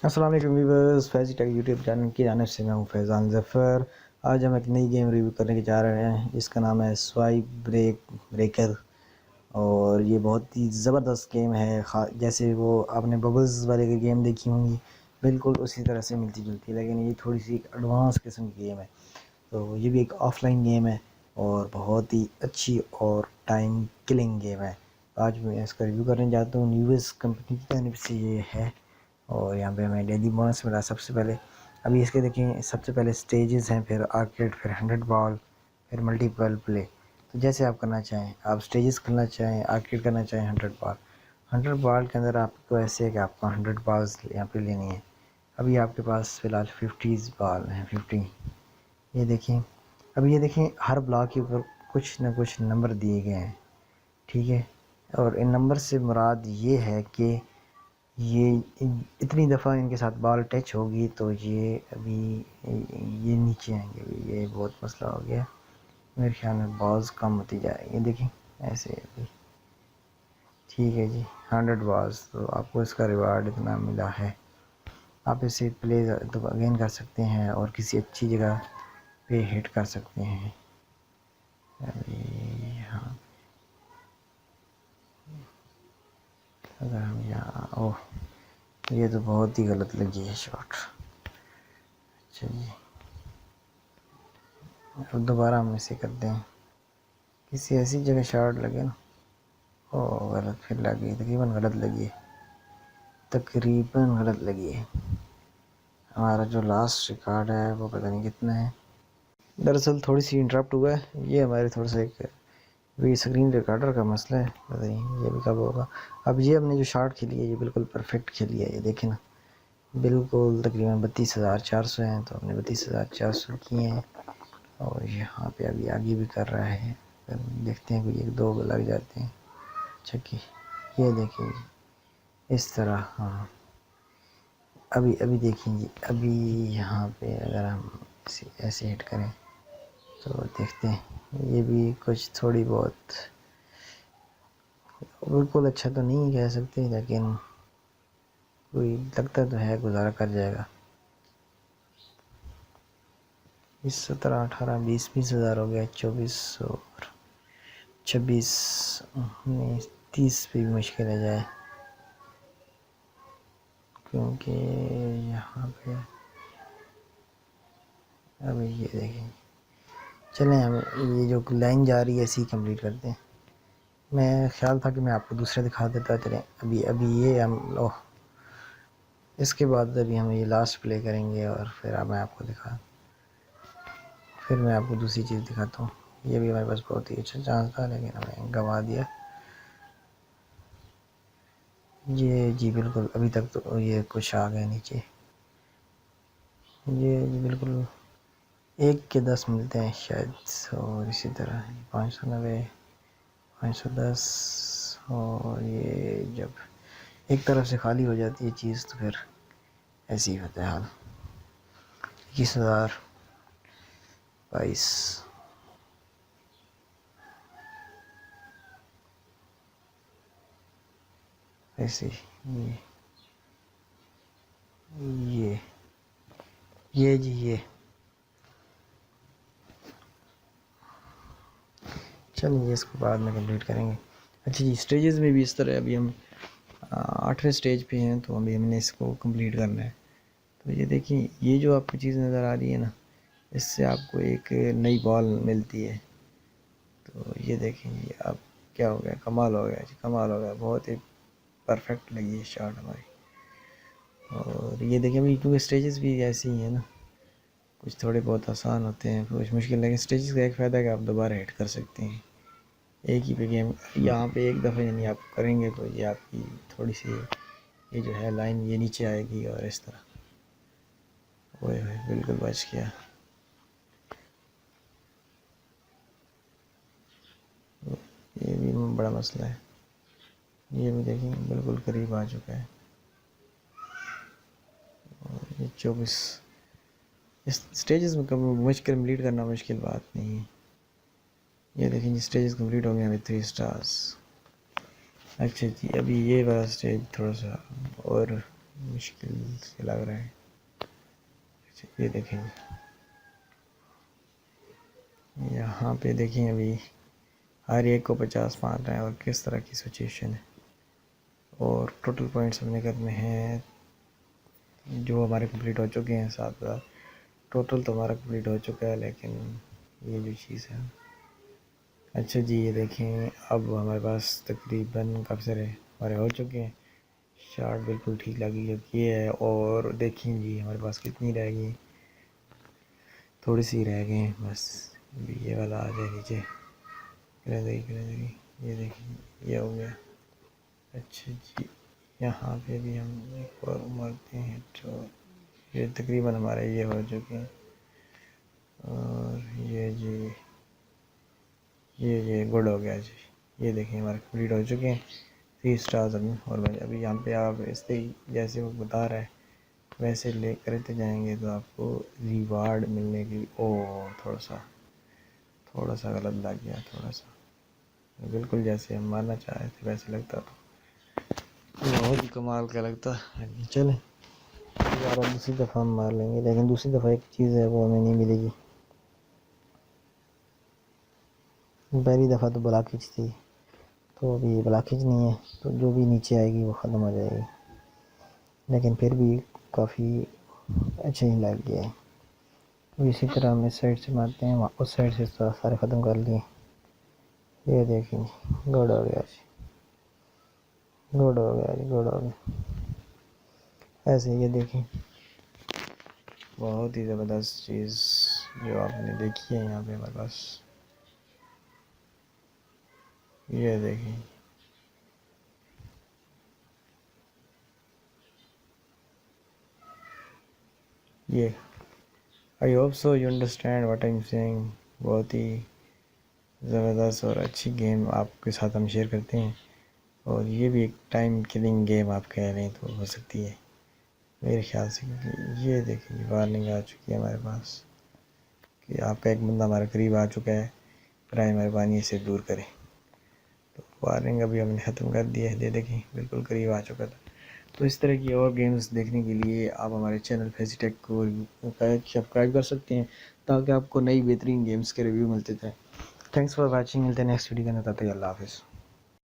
अस्सलाम वालेकुम viewers, Faizi take YouTube channel की जानिब से मैं हूँ फैज़ान ज़फ़र। आज हम एक नई गेम रिव्यू करने के जा रहे हैं जिसका नाम है स्वाइप ब्रेकर। और ये बहुत ही ज़बरदस्त गेम है। जैसे वो आपने बबल्स वाले की गेम देखी होंगी, बिल्कुल उसी तरह से मिलती जुलती है, लेकिन ये थोड़ी सी एडवांस किस्म की गेम है। तो ये भी एक ऑफलाइन गेम है और बहुत ही अच्छी और टाइम किलिंग गेम है। आज मैं इसका रिव्यू करने जाता हूँ। न्यूज़ कंपनी की जानिब से ये है और यहाँ पे हमें डेली बोनस मिला सबसे पहले। अभी इसके देखें, सबसे पहले स्टेजेस हैं, फिर आर्केड, फिर 100 बॉल, फिर मल्टीपल प्ले। तो जैसे आप करना चाहें, आप स्टेजेस करना चाहें, आर्केड करना चाहें, 100 बॉल। 100 बॉल के अंदर आपको ऐसे है कि आपको 100 बॉल्स यहाँ पे लेनी है। अभी आपके पास फ़िलहाल 50 बॉल हैं, 50। ये देखें, अभी ये देखें, हर ब्लॉक के ऊपर कुछ ना कुछ नंबर दिए गए हैं, ठीक है। और इन नंबर से मुराद ये है कि ये इतनी दफ़ा इनके साथ बॉल टच होगी तो ये अभी ये नीचे आएंगे। ये बहुत मसला हो गया, मेरे ख्याल में बॉल्स कम होती जाएगी। देखें ऐसे अभी, ठीक है जी। 100 बॉल्स, तो आपको इसका रिवार्ड इतना मिला है। आप इसे प्ले तो अगेन कर सकते हैं और किसी अच्छी जगह पे हिट कर सकते हैं। अभी हाँ, अगर हम यहाँ, ओह ये तो बहुत ही गलत लगी है शॉट। अच्छा जी, अब दोबारा हम इसे करते हैं, किसी ऐसी जगह शॉट लगे ना। ओह गलत, फिर लगी, तकरीबन गलत लगी है, तकरीबन गलत लगी है। हमारा जो लास्ट रिकॉर्ड है वो पता नहीं कितना है। दरअसल थोड़ी सी इंटरप्ट हुआ है, ये हमारे थोड़ा सा एक भी स्क्रीन रिकॉर्डर का मसला है, पता नहीं ये भी कब होगा। अब ये हमने जो शॉट खेली है ये बिल्कुल परफेक्ट खेली है, ये देखें ना, बिल्कुल तकरीबन 32,400 हैं, तो हमने 32,400 किए हैं। और यहाँ पे अभी आगे भी कर रहा है, देखते हैं कोई एक दो लग जाते हैं। अच्छा कि ये देखें इस तरह, हाँ अभी अभी देखेंगे। अभी यहाँ पे अगर हम इसे ऐसे हिट करें तो देखते हैं, ये भी कुछ थोड़ी बहुत, बिल्कुल अच्छा तो नहीं कह सकते, लेकिन कोई लगता तो है गुजारा कर जाएगा। 20, 17, 18, 20 हज़ार हो गया, 24 और 26, 19, 30 भी मुश्किल है जाए, क्योंकि यहाँ पे अभी ये देखें। चलें हम ये जो लाइन जा रही है इसी कंप्लीट करते हैं। मैं ख्याल था कि मैं आपको दूसरे दिखा देता, चलें अभी अभी ये हम, ओह इसके बाद अभी हम ये लास्ट प्ले करेंगे और फिर अब मैं आपको फिर मैं आपको दूसरी चीज़ दिखाता हूँ। ये भी हमारे पास बहुत ही अच्छा चांस था, लेकिन हमें गंवा दिया। ये जी बिल्कुल, अभी तक तो ये कुछ आ गए नीचे। ये जी बिल्कुल 1 के 10 मिलते हैं शायद, और इसी तरह 590, 510। और ये जब एक तरफ से खाली हो जाती है चीज़ तो फिर ऐसी ही होता है हाल। 21,000, 22, ऐसे ये ये जी ये, चलिए इसको बाद में कंप्लीट करेंगे। अच्छा जी, स्टेजेस में भी इस तरह, अभी हम 8वें स्टेज पे हैं, तो अभी हमने इसको कंप्लीट करना है। तो ये देखिए, ये जो आपको चीज़ नज़र आ रही है ना, इससे आपको एक नई बॉल मिलती है। तो ये देखें, ये अब क्या हो गया, कमाल हो गया जी, कमाल हो गया, बहुत ही परफेक्ट लगी है शॉट हमारी। और ये देखें, अभी क्योंकि स्टेजेस भी ऐसे ही हैं ना, कुछ थोड़े बहुत आसान होते हैं, कुछ मुश्किल, लेकिन स्टेजेस का एक फ़ायदा है कि आप दोबारा हिट कर सकते हैं एक ही पे गेम। यहाँ पे एक दफ़ा यानी आप करेंगे तो ये आपकी थोड़ी सी ये जो है लाइन ये नीचे आएगी और इस तरह। ओए होए, बिल्कुल बच गया। ये भी बड़ा मसला है। ये भी देखेंगे बिल्कुल करीब आ चुका है। और ये 24, इस स्टेजेस में मुश्किल कंप्लीट करना मुश्किल बात नहीं है। ये देखेंगे स्टेजेस कंप्लीट हो गए हमें 3 स्टार्स। अच्छा जी, अभी ये वाला स्टेज थोड़ा सा और मुश्किल से लग रहा है। अच्छा ये देखें, यहाँ पे देखें अभी हर एक को 50 मार रहे हैं और किस तरह की सिचुएशन है। और टोटल पॉइंट्स हमने करने हैं जो हमारे कंप्लीट हो चुके हैं 7,000 टोटल तो हमारा कंप्लीट हो चुका है। लेकिन ये जो चीज़ है, अच्छा जी ये देखें अब हमारे पास तकरीबन कब से रहे हमारे हो चुके हैं। शार्ट बिल्कुल ठीक लगी ये है। और देखें जी हमारे पास कितनी रह गई, थोड़ी सी रह गई बस। ये वाला आ जाए नीचे, ये देखिए ये हो गया। अच्छा जी यहाँ पे भी हम एक और मारते हैं तो ये तकरीबन हमारे ये हो चुके हैं। और ये जी ये गुड हो गया जी। ये देखें हमारे कंप्लीट हो चुके हैं 3 स्टार्स अभी। और अभी यहाँ पे आप ऐसे ही जैसे वो बता रहा है वैसे ले करते जाएंगे तो आपको रिवार्ड मिलने की। ओ थोड़ा सा गलत लग गया, थोड़ा सा बिल्कुल जैसे हम मारना चाह रहे थे वैसे लगता तो बहुत ही कमाल का लगता। चलें दोबारा दूसरी दफ़ा हम मार लेंगे, लेकिन दूसरी दफ़ा एक चीज़ है वो हमें नहीं मिलेगी। पहली दफ़ा तो ब्लॉकेज थी, तो अभी ब्लॉकेज नहीं है तो जो भी नीचे आएगी वो ख़त्म हो जाएगी। लेकिन फिर भी काफ़ी अच्छा ही लग गया है। तो इसी तरह हम इस साइड से मारते हैं, उस साइड से सारे ख़त्म कर लिए। ये देखें गुड हो गया जी, गुड हो गया जी, गुड हो गया। ऐसे ये देखें बहुत ही ज़बरदस्त चीज़ जो आपने देखी है यहाँ पे हमारे पास। ये देखें ये I hope so you understand what I am saying. बहुत ही ज़बरदस्त और अच्छी गेम आपके साथ हम शेयर करते हैं। और ये भी एक टाइम किलिंग गेम आप कह रहे हैं तो हो सकती है मेरे ख्याल से, क्योंकि ये देखिए वार्निंग आ चुकी है हमारे पास कि आपका एक बंदा हमारे करीब आ चुका है, बराए मेहरबानी इसे दूर करें। तो वार्निंग अभी हमने ख़त्म कर दिया है, दे देखें बिल्कुल करीब आ चुका था। तो इस तरह की और गेम्स देखने के लिए आप हमारे चैनल फेजीटेक को सब्सक्राइब कर सकते हैं ताकि आपको नई बेहतरीन गेम्स के रिव्यू मिलते थे। थैंक्स फॉर वाचिंग, मिलते हैं नेक्स्ट वीडियो के अंदर। तब तक अल्लाह हाफ़िज़।